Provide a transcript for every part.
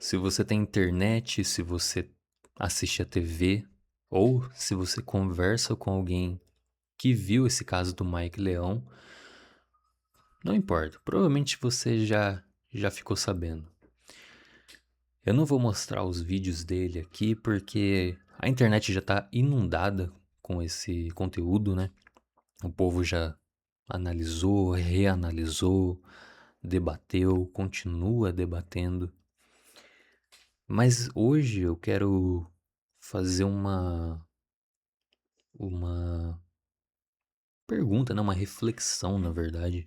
Se você tem internet, se você assiste a TV, ou se você conversa com alguém que viu esse caso do Mike Leão, não importa, provavelmente você já ficou sabendo. Eu não vou mostrar os vídeos dele aqui porque a internet já tá inundada com esse conteúdo, né? O povo já analisou, reanalisou, debateu, continua debatendo. Mas hoje eu quero fazer uma pergunta, né? Uma reflexão, na verdade.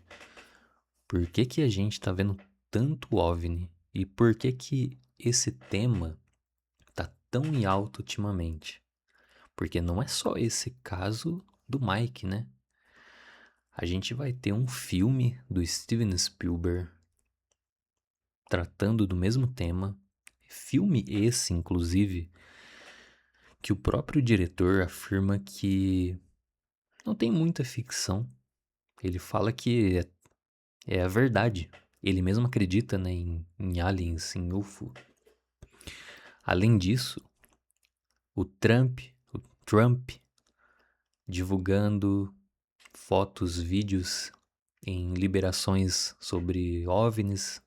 Por que que a gente tá vendo tanto OVNI? E por que que esse tema tá tão em alta ultimamente? Porque não é só esse caso do Mike, né? A gente vai ter um filme do Steven Spielberg tratando do mesmo tema. Filme esse, inclusive, que o próprio diretor afirma que não tem muita ficção. Ele fala que é a verdade. Ele mesmo acredita, né, em aliens, em UFO. Além disso, o Trump divulgando fotos, vídeos em liberações sobre OVNIs,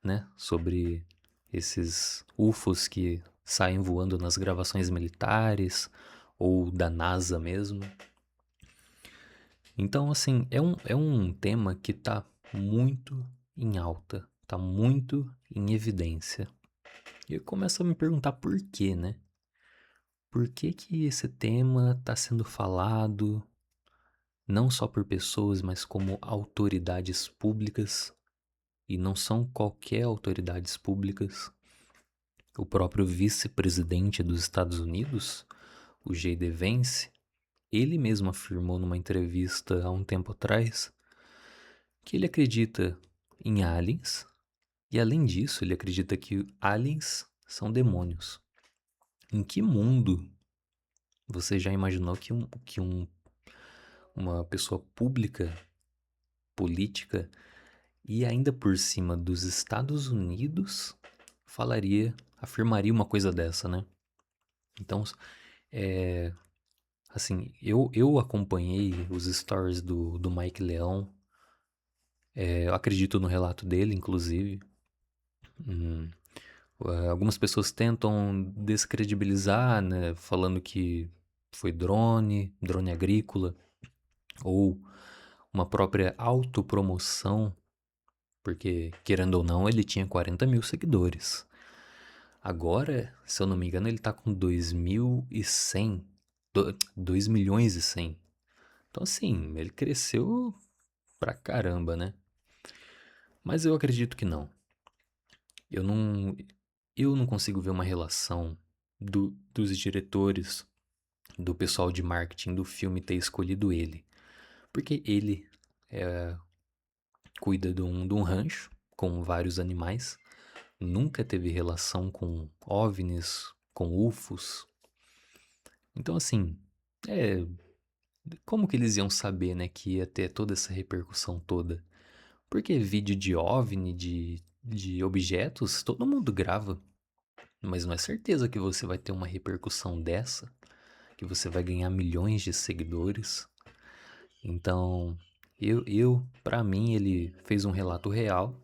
né? Sobre esses UFOs que saem voando nas gravações militares ou da NASA mesmo. Então, assim, é um tema que tá muito em alta, tá muito em evidência. E eu começo a me perguntar por quê, né? Por que que esse tema tá sendo falado não só por pessoas, mas como autoridades públicas, e não são qualquer autoridades públicas. O próprio vice-presidente dos Estados Unidos, o J.D. Vance, ele mesmo afirmou numa entrevista há um tempo atrás que ele acredita em aliens e, além disso, ele acredita que aliens são demônios. Em que mundo você já imaginou uma pessoa pública, política, e ainda por cima dos Estados Unidos afirmaria uma coisa dessa, né? Então, é, assim, eu acompanhei os stories do Mike Leão, eu acredito no relato dele, inclusive. Hum, algumas pessoas tentam descredibilizar, né, falando que foi drone agrícola, ou uma própria autopromoção, porque, querendo ou não, ele tinha 40 mil seguidores. Agora, se eu não me engano, ele tá com 2.100, 2 milhões e 100. Então, assim, ele cresceu pra caramba, né? Mas eu acredito que não. Eu não, eu não consigo ver uma relação dos diretores, do pessoal de marketing do filme ter escolhido ele. Porque ele cuida de um rancho com vários animais, nunca teve relação com OVNIs, com UFOs. Então, assim, é, como que eles iam saber, né, que ia ter toda essa repercussão toda? Porque vídeo de OVNI, de objetos, todo mundo grava. Mas não é certeza que você vai ter uma repercussão dessa, que você vai ganhar milhões de seguidores. Então, para mim, ele fez um relato real.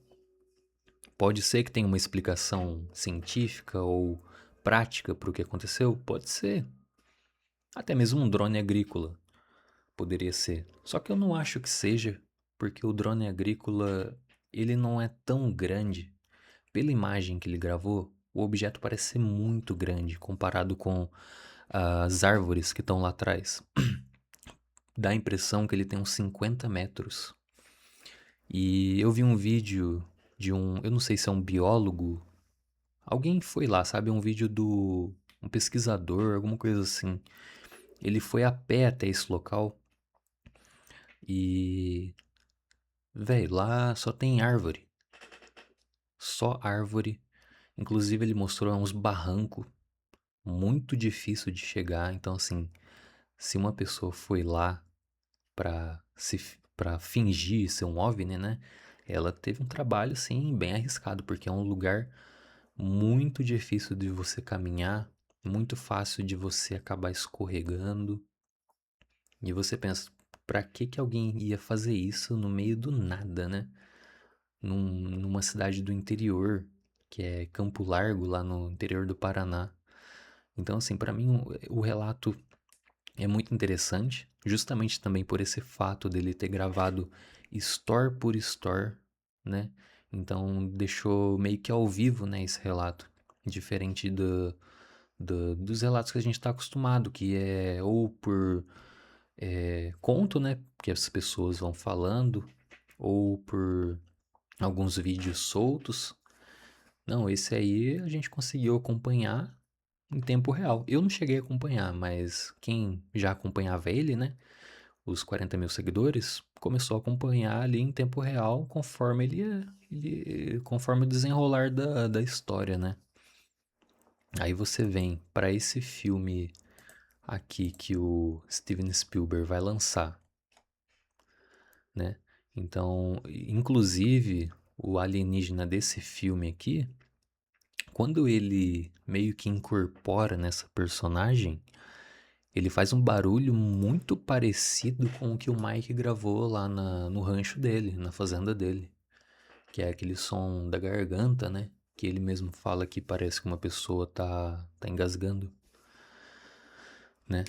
Pode ser que tenha uma explicação científica ou prática para o que aconteceu? Pode ser. Até mesmo um drone agrícola poderia ser. Só que eu não acho que seja, porque o drone agrícola, ele não é tão grande. Pela imagem que ele gravou, o objeto parece ser muito grande comparado com as árvores que estão lá atrás. Dá a impressão que ele tem uns 50 metros. E eu vi um vídeo eu não sei se é um biólogo, alguém foi lá, sabe? Um vídeo um pesquisador, alguma coisa assim. Ele foi a pé até esse local e, velho, lá só tem árvore. Só árvore. Inclusive ele mostrou uns barrancos muito difícil de chegar. Então, assim, se uma pessoa foi lá pra fingir ser um OVNI, né? Ela teve um trabalho, assim, bem arriscado, porque é um lugar muito difícil de você caminhar, muito fácil de você acabar escorregando. E você pensa, pra que que alguém ia fazer isso no meio do nada, né? Numa cidade do interior, que é Campo Largo, lá no interior do Paraná. Então, assim, pra mim o relato é muito interessante, justamente também por esse fato dele ter gravado store por store, né? Então deixou meio que ao vivo, né, esse relato, diferente dos relatos que a gente está acostumado, que é ou por conto, né, que as pessoas vão falando, ou por alguns vídeos soltos. Não, esse aí a gente conseguiu acompanhar em tempo real. Eu não cheguei a acompanhar, mas quem já acompanhava ele, né? Os 40 mil seguidores, começou a acompanhar ali em tempo real conforme conforme o desenrolar da história, né? Aí você vem para esse filme aqui que o Steven Spielberg vai lançar, né? Então, inclusive, o alienígena desse filme aqui, quando ele meio que incorpora nessa personagem, ele faz um barulho muito parecido com o que o Mike gravou lá no rancho dele, na fazenda dele. Que é aquele som da garganta, né? Que ele mesmo fala que parece que uma pessoa tá engasgando, né?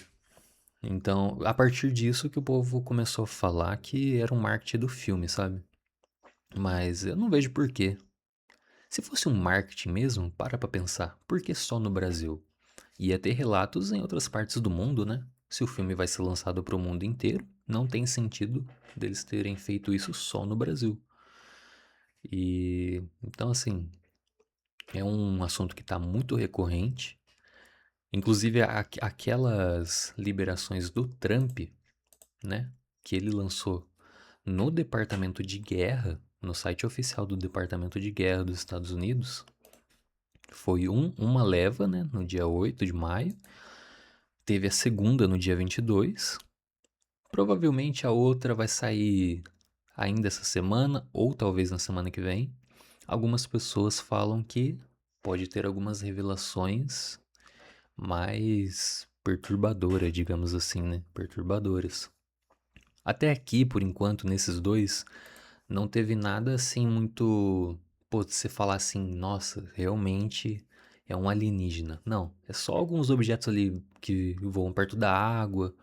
Então, a partir disso que o povo começou a falar que era um marketing do filme, sabe? Mas eu não vejo por quê. Se fosse um marketing mesmo, pra pensar, por que só no Brasil? Ia ter relatos em outras partes do mundo, né? Se o filme vai ser lançado para o mundo inteiro, não tem sentido deles terem feito isso só no Brasil. E então assim, é um assunto que está muito recorrente. Inclusive aquelas liberações do Trump, né, que ele lançou no Departamento de Guerra, no site oficial do Departamento de Guerra dos Estados Unidos, foi uma leva, né, no dia 8 de maio, teve a segunda no dia 22. Provavelmente a outra vai sair ainda essa semana ou talvez na semana que vem. Algumas pessoas falam que pode ter algumas revelações mais perturbadoras, digamos assim, né? Perturbadoras. Até aqui, por enquanto, nesses dois, não teve nada assim muito. Pô, você falar assim, nossa, realmente é um alienígena. Não, é só alguns objetos ali que voam perto da água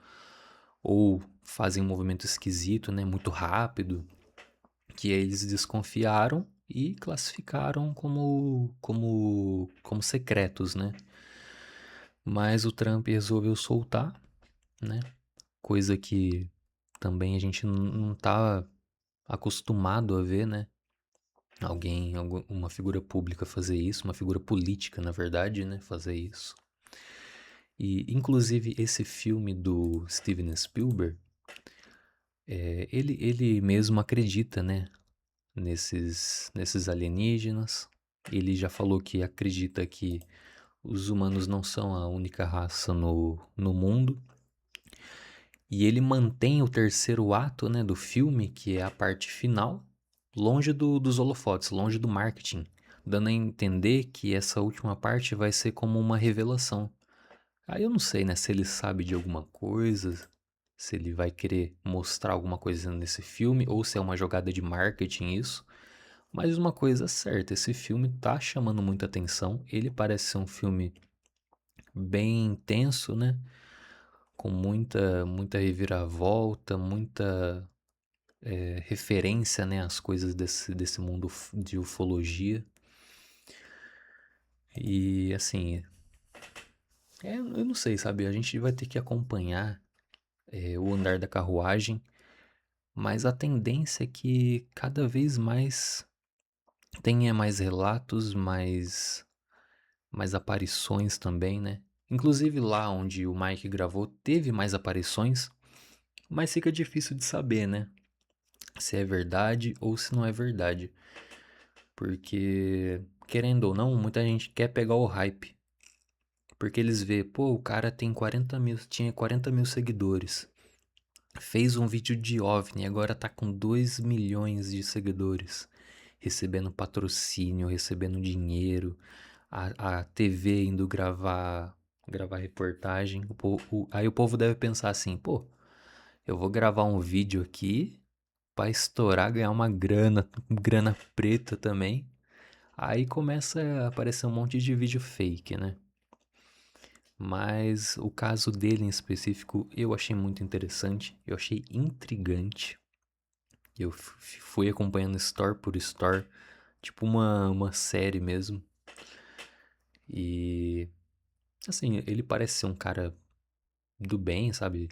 ou fazem um movimento esquisito, né, muito rápido, que eles desconfiaram e classificaram como secretos, né? Mas o Trump resolveu soltar, né? Coisa que também a gente não tá acostumado a ver, né? Uma figura pública fazer isso, uma figura política, na verdade, né? Fazer isso. E, inclusive, esse filme do Steven Spielberg, ele mesmo acredita, né? Nesses alienígenas. Ele já falou que acredita que os humanos não são a única raça no mundo. E ele mantém o terceiro ato, né, do filme, que é a parte final, longe dos holofotes, longe do marketing, dando a entender que essa última parte vai ser como uma revelação. Aí eu não sei, né, se ele sabe de alguma coisa, se ele vai querer mostrar alguma coisa nesse filme, ou se é uma jogada de marketing isso. Mas uma coisa é certa, esse filme tá chamando muita atenção. Ele parece ser um filme bem intenso, né? Com muita reviravolta, muita referência, né, às coisas desse mundo de ufologia. E assim, eu não sei, sabe? A gente vai ter que acompanhar o andar da carruagem, mas a tendência é que cada vez mais tenha mais relatos, mais aparições também, né? Inclusive lá onde o Mike gravou teve mais aparições, mas fica difícil de saber, né? Se é verdade ou se não é verdade. Porque, querendo ou não, muita gente quer pegar o hype. Porque eles vê, pô, o cara tem 40 mil, tinha 40 mil seguidores. Fez um vídeo de OVNI, agora tá com 2 milhões de seguidores. Recebendo patrocínio, recebendo dinheiro. a TV indo gravar reportagem. Aí o povo deve pensar assim, pô, eu vou gravar um vídeo aqui pra estourar, ganhar uma grana preta também. Aí começa a aparecer um monte de vídeo fake, né? Mas o caso dele em específico eu achei muito interessante, eu achei intrigante. Eu fui acompanhando store por store, tipo uma série mesmo. E assim, ele parece ser um cara do bem, sabe?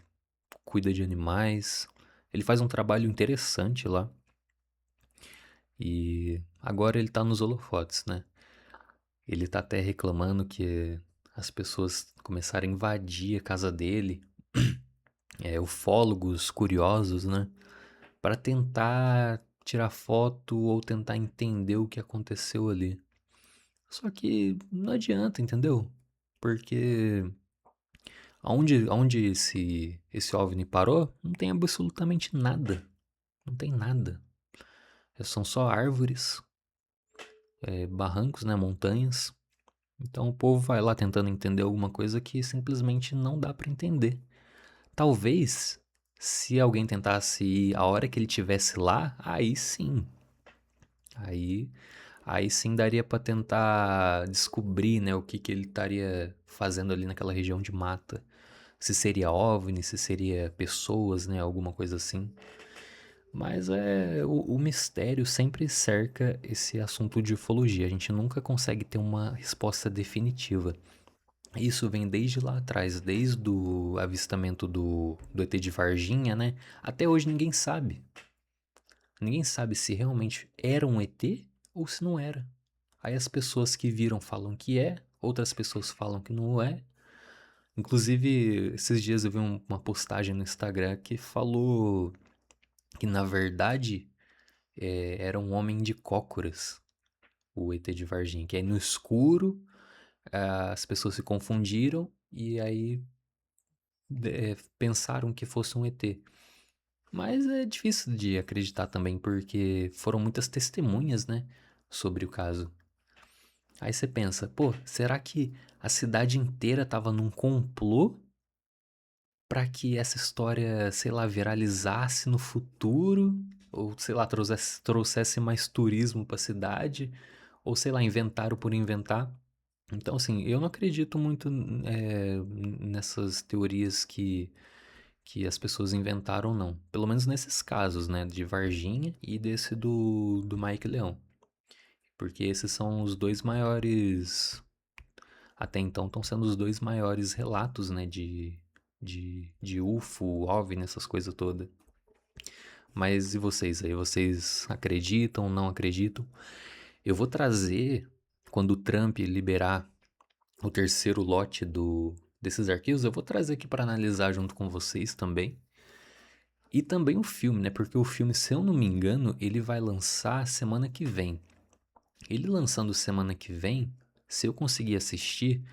Cuida de animais. Ele faz um trabalho interessante lá. E agora ele tá nos holofotes, né? Ele tá até reclamando que as pessoas começaram a invadir a casa dele, ufólogos curiosos, né? Para tentar tirar foto ou tentar entender o que aconteceu ali. Só que não adianta, entendeu? Porque aonde esse OVNI parou, não tem absolutamente nada. Não tem nada. São só árvores, barrancos, né, montanhas. Então o povo vai lá tentando entender alguma coisa que simplesmente não dá pra entender. Talvez, se alguém tentasse ir a hora que ele tivesse lá, aí sim. Aí, aí sim daria pra tentar descobrir, né, o que que ele estaria fazendo ali naquela região de mata. Se seria OVNI, se seria pessoas, né, alguma coisa assim. Mas o mistério sempre cerca esse assunto de ufologia. A gente nunca consegue ter uma resposta definitiva. Isso vem desde lá atrás, desde o avistamento do ET de Varginha, né? Até hoje ninguém sabe. Ninguém sabe se realmente era um ET ou se não era. Aí as pessoas que viram falam que é, outras pessoas falam que não é. Inclusive, esses dias eu vi uma postagem no Instagram que falou que na verdade era um homem de cócoras, o ET de Varginha, que aí no escuro as pessoas se confundiram e aí pensaram que fosse um ET. Mas é difícil de acreditar também, porque foram muitas testemunhas, né, sobre o caso. Aí você pensa, pô, será que a cidade inteira tava num complô pra que essa história, sei lá, viralizasse no futuro? Ou, sei lá, trouxesse mais turismo pra cidade? Ou, sei lá, inventaram por inventar? Então, assim, eu não acredito muito nessas teorias que as pessoas inventaram, não. Pelo menos nesses casos, né? De Varginha e desse do Mike Leão. Porque esses são os dois maiores. Até então estão sendo os dois maiores relatos, né? De UFO, OVNI, essas coisas todas. Mas e vocês aí? Vocês acreditam, não acreditam? Eu vou trazer, quando o Trump liberar o terceiro lote desses arquivos, eu vou trazer aqui para analisar junto com vocês também. E também o filme, né? Porque o filme, se eu não me engano, ele vai lançar semana que vem. Ele lançando semana que vem, se eu conseguir assistir,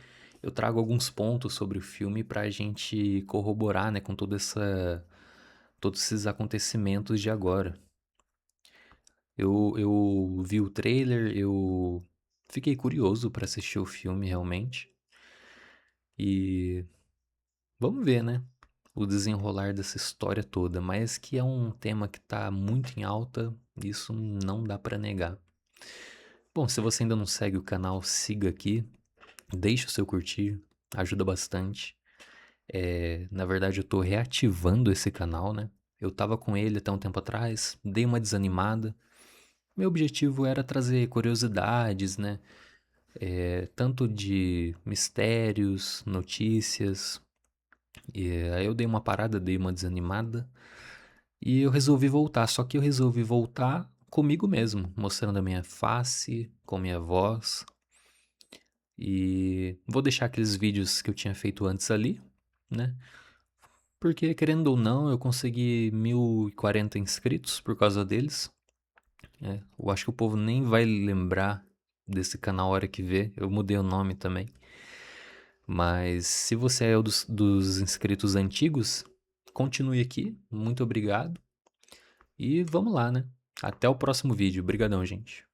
eu trago alguns pontos sobre o filme pra gente corroborar, né, com todos esses acontecimentos de agora. Eu vi o trailer, eu fiquei curioso pra assistir o filme realmente. E vamos ver, né? O desenrolar dessa história toda, mas que é um tema que tá muito em alta, isso não dá pra negar. Bom, se você ainda não segue o canal, siga aqui, deixe o seu curtir, ajuda bastante. Na verdade, eu tô reativando esse canal, né? Eu tava com ele até um tempo atrás, dei uma desanimada. Meu objetivo era trazer curiosidades, né? Tanto de mistérios, notícias. E aí eu dei uma parada, dei uma desanimada. E eu resolvi voltar, só que eu resolvi voltar comigo mesmo, mostrando a minha face, com minha voz. E vou deixar aqueles vídeos que eu tinha feito antes ali, né? Porque, querendo ou não, eu consegui 1.040 inscritos por causa deles. Eu acho que o povo nem vai lembrar desse canal a hora que vê. Eu mudei o nome também. Mas se você é dos inscritos antigos, continue aqui. Muito obrigado. E vamos lá, né? Até o próximo vídeo. Obrigadão, gente.